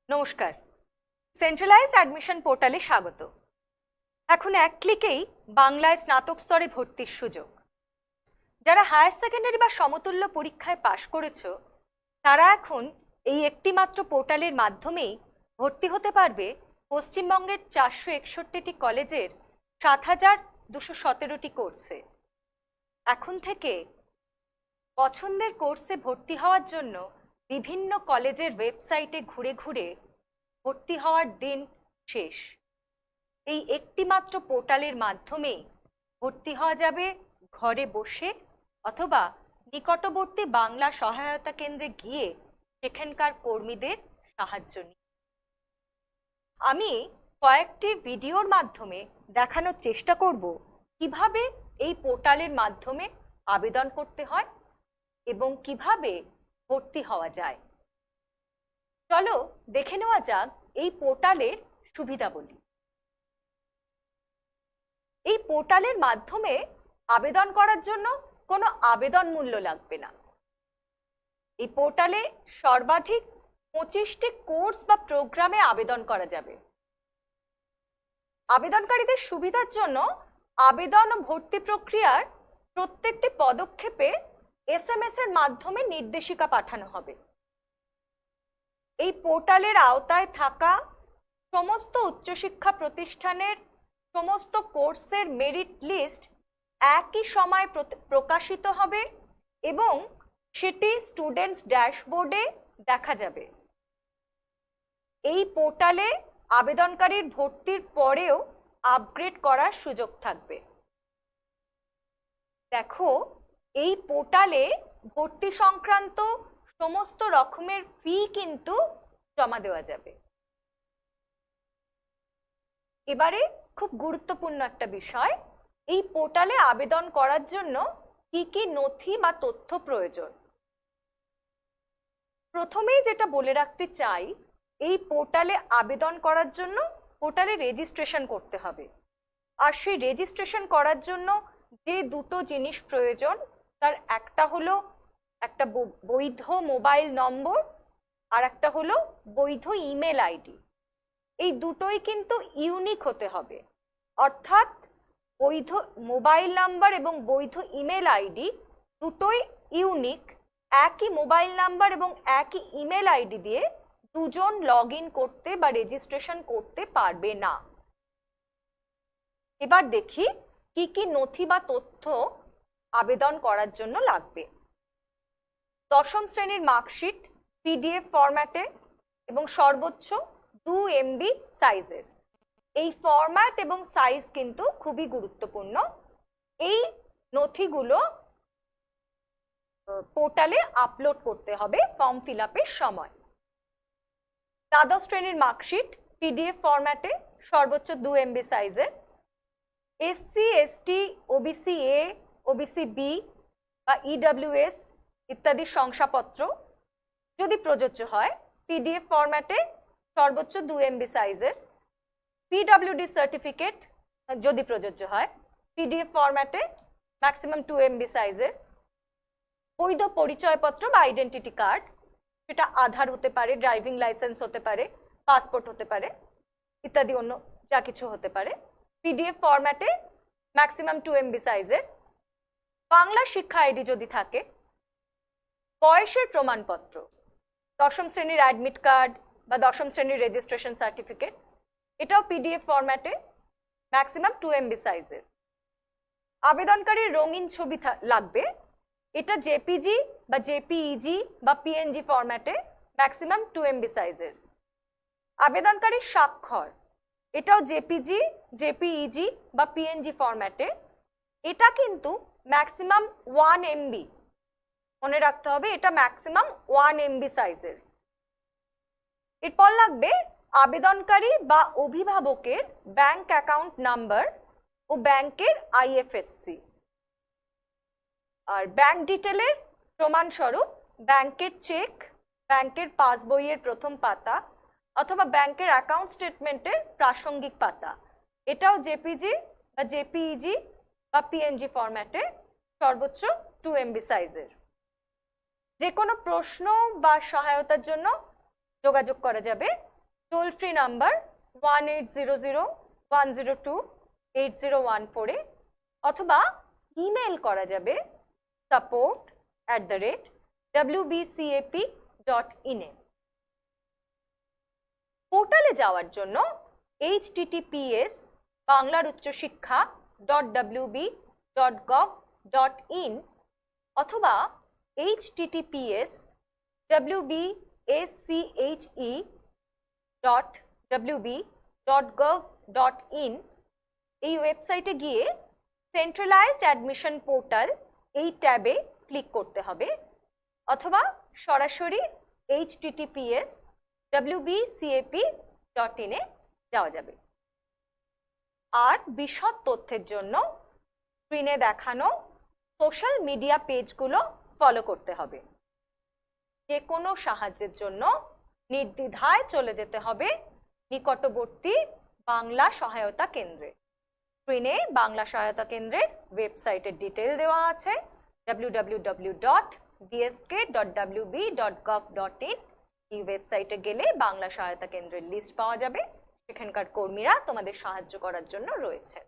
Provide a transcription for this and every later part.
নমস্কার। Centralised admission পোর্টালে স্বাগত। এখন এক ক্লিকেই বাংলায় স্নাতক স্তরে ভর্তির সুযোগ। যারা হায়ার সেকেন্ডারি বা সমতুল্য পরীক্ষায় পাশ করেছো তারা এখন এই একটি মাত্র পোর্টালের মাধ্যমেই ভর্তি হতে পারবে পশ্চিমবঙ্গের 461টি কলেজের 7,217টি কোর্সে। এখন থেকে পছন্দের কোর্সে ভর্তি হওয়ার জন্য বিভিন্ন কলেজের ওয়েবসাইটে ঘুরে ঘুরে ভর্তি হওয়ার দিন শেষ। এই একটি মাত্র পোর্টালের মাধ্যমেই ভর্তি হওয়া যাবে ঘরে বসে অথবা নিকটবর্তী বাংলা সহায়তা কেন্দ্রে গিয়ে সেখানকার কর্মীদের সাহায্য নিয়ে। আমি কয়েকটি ভিডিওর মাধ্যমে দেখানোর চেষ্টা করব কিভাবে এই পোর্টালের মাধ্যমে আবেদন করতে হয় এবং কিভাবে ভর্তি হওয়া যায়। চলো দেখে নেওয়া যাক এই পোর্টালের সুবিধাবলী। এই পোর্টালের মাধ্যমে আবেদন করার জন্য কোনো আবেদন মূল্য লাগবে না। এই পোর্টালে সর্বাধিক 25টি কোর্স বা প্রোগ্রামে আবেদন করা যাবে। আবেদনকারীদের সুবিধার জন্য আবেদন ও ভর্তি প্রক্রিয়ার প্রত্যেকটি পদক্ষেপে SMS এর মাধ্যমে নির্দেশিকা পাঠানো হবে। এই পোর্টালের আওতায় থাকা সমস্ত উচ্চশিক্ষা প্রতিষ্ঠানের সমস্ত কোর্সের মেরিট লিস্ট একই সময় প্রকাশিত হবে এবং সেটি স্টুডেন্টস ড্যাশবোর্ডে দেখা যাবে। এই পোর্টালে আবেদনকারীর ভর্তির পরেও আপগ্রেড করার সুযোগ থাকবে। দেখো, এই পোর্টালে ভর্তি সংক্রান্ত সমস্ত রকমের ফি কিন্তু জমা দেওয়া যাবে। এবারে খুব গুরুত্বপূর্ণ একটা বিষয়, এই পোর্টালে আবেদন করার জন্য কি কি নথি বা তথ্য প্রয়োজন। প্রথমেই যেটা বলে রাখতে চাই, এই পোর্টালে আবেদন করার জন্য পোর্টালে রেজিস্ট্রেশন করতে হবে। আর সেই রেজিস্ট্রেশন করার জন্য যে দুটো জিনিস প্রয়োজন, তার একটা হলো একটা বৈধ মোবাইল নম্বর আর একটা হলো বৈধ ইমেল আইডি। এই দুটোই কিন্তু ইউনিক হতে হবে, অর্থাৎ বৈধ মোবাইল নাম্বার এবং বৈধ ইমেল আইডি দুটোই ইউনিক। একই মোবাইল নাম্বার এবং একই ইমেল আইডি দিয়ে দুজন লগ ইন করতে বা রেজিস্ট্রেশন করতে পারবে না। এবার দেখি কি কি নথি বা তথ্য আবেদন করার জন্য লাগবে। দশম শ্রেণীর মার্কশিট PDF ফরম্যাটে এবং সর্বোচ্চ 2 MB সাইজের। এই ফরম্যাট এবং সাইজ কিন্তু খুবই গুরুত্বপূর্ণ। এই নথিগুলো পোর্টালে আপলোড করতে হবে ফর্ম ফিল আপের সময়। দ্বাদশ শ্রেণীর মার্কশিট PDF ফরম্যাটে সর্বোচ্চ 2 MB সাইজের। SC ST OBC A OBC B বা EWS ইত্যাদি শংসাপত্র যদি প্রযোজ্য হয় PDF ফরম্যাটে সর্বোচ্চ 2 MB সাইজের। PWD সার্টিফিকেট যদি প্রযোজ্য হয় PDF ফরম্যাটে ম্যাক্সিমাম 2 MB সাইজের। বৈধ পরিচয়পত্র বা আইডেন্টিটি কার্ড, সেটা আধার হতে পারে, ড্রাইভিং লাইসেন্স হতে পারে, পাসপোর্ট হতে পারে ইত্যাদি অন্য যা কিছু হতে পারে, PDF ফরম্যাটে ম্যাক্সিমাম 2 MB সাইজের। বাংলা শিক্ষা আইডি যদি থাকে। বয়সের প্রমাণপত্র, দশম শ্রেণীর অ্যাডমিট কার্ড বা দশম শ্রেণীর রেজিস্ট্রেশন সার্টিফিকেট, এটাও PDF ফরম্যাটে ম্যাক্সিমাম 2 MB সাইজের। আবেদনকারীর রঙিন ছবি লাগবে, এটা JPG বা JPEG বা PNG ফরম্যাটে ম্যাক্সিমাম 2 MB সাইজের। আবেদনকারীর স্বাক্ষর, এটাও JPG JPEG বা PNG ফরম্যাটে, এটা কিন্তু ম্যাক্সিমাম 1 MB, মনে রাখতে হবে এটা ম্যাক্সিমাম 1 MB সাইজের। এরপর লাগবে আবেদনকারী বা অভিভাবকের ব্যাংক অ্যাকাউন্ট নাম্বার ও ব্যাংকের IFSC। আর ব্যাংক ডিটেলের প্রমাণস্বরূপ ব্যাংকের চেক, ব্যাংকের পাসবইয়ের প্রথম পাতা অথবা ব্যাংকের অ্যাকাউন্ট স্টেটমেন্টের প্রাসঙ্গিক পাতা, এটাও JPG বা JPEG বা PNG ফরম্যাটে সর্বোচ্চ 2 MB সাইজের। যে কোনো প্রশ্ন বা সহায়তার জন্য যোগাযোগ করা যাবে টোল ফ্রি নাম্বার 1800-102-8014 এ অথবা ইমেল করা যাবে support@wbcap.in এ। পোর্টালে যাওয়ার জন্য https://banglaruchchashikha.wb.gov.in অথবা https://wbche.wb.gov.in এই ওয়েবসাইটে গিয়ে সেন্ট্রালাইজড অ্যাডমিশন পোর্টাল এই ট্যাবে ক্লিক করতে হবে অথবা সরাসরি https://wbcap.in এ যাওয়া যাবে। আর বিশদ তথ্যের জন্য স্ক্রিনে দেখানো সোশ্যাল মিডিয়া পেজগুলো ফলো করতে হবে। যে কোনো সাহায্যের জন্য নির্দ্বিধায় চলে যেতে হবে নিকটবর্তী বাংলা সহায়তা কেন্দ্রে। স্ক্রিনে বাংলা সহায়তা কেন্দ্রের ওয়েবসাইটের ডিটেল দেওয়া আছে www.bsk.wb.gov.in। এই ওয়েবসাইটে গেলে বাংলা সহায়তা কেন্দ্রের লিস্ট পাওয়া যাবে, সেখানকার কর্মীরা তোমাদের সাহায্য করার জন্য রয়েছে।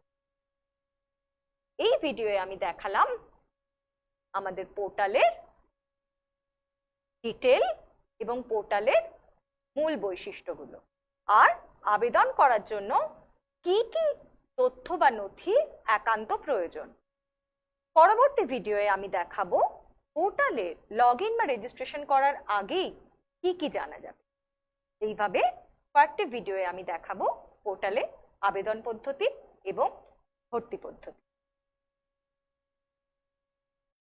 এই ভিডিওয়ে আমি দেখালাম আমাদের পোর্টালের ডিটেল এবং পোর্টালের মূল বৈশিষ্ট্যগুলো আর আবেদন করার জন্য কি কি তথ্য বা নথি একান্ত প্রয়োজন। পরবর্তী ভিডিওয়ে আমি দেখাবো পোর্টালে লগইন বা রেজিস্ট্রেশন করার আগেই কি কি জানা যাবে। এইভাবে কয়েকটি ভিডিওয়ে আমি দেখাবো পোর্টালে আবেদন পদ্ধতি এবং ভর্তি পদ্ধতি।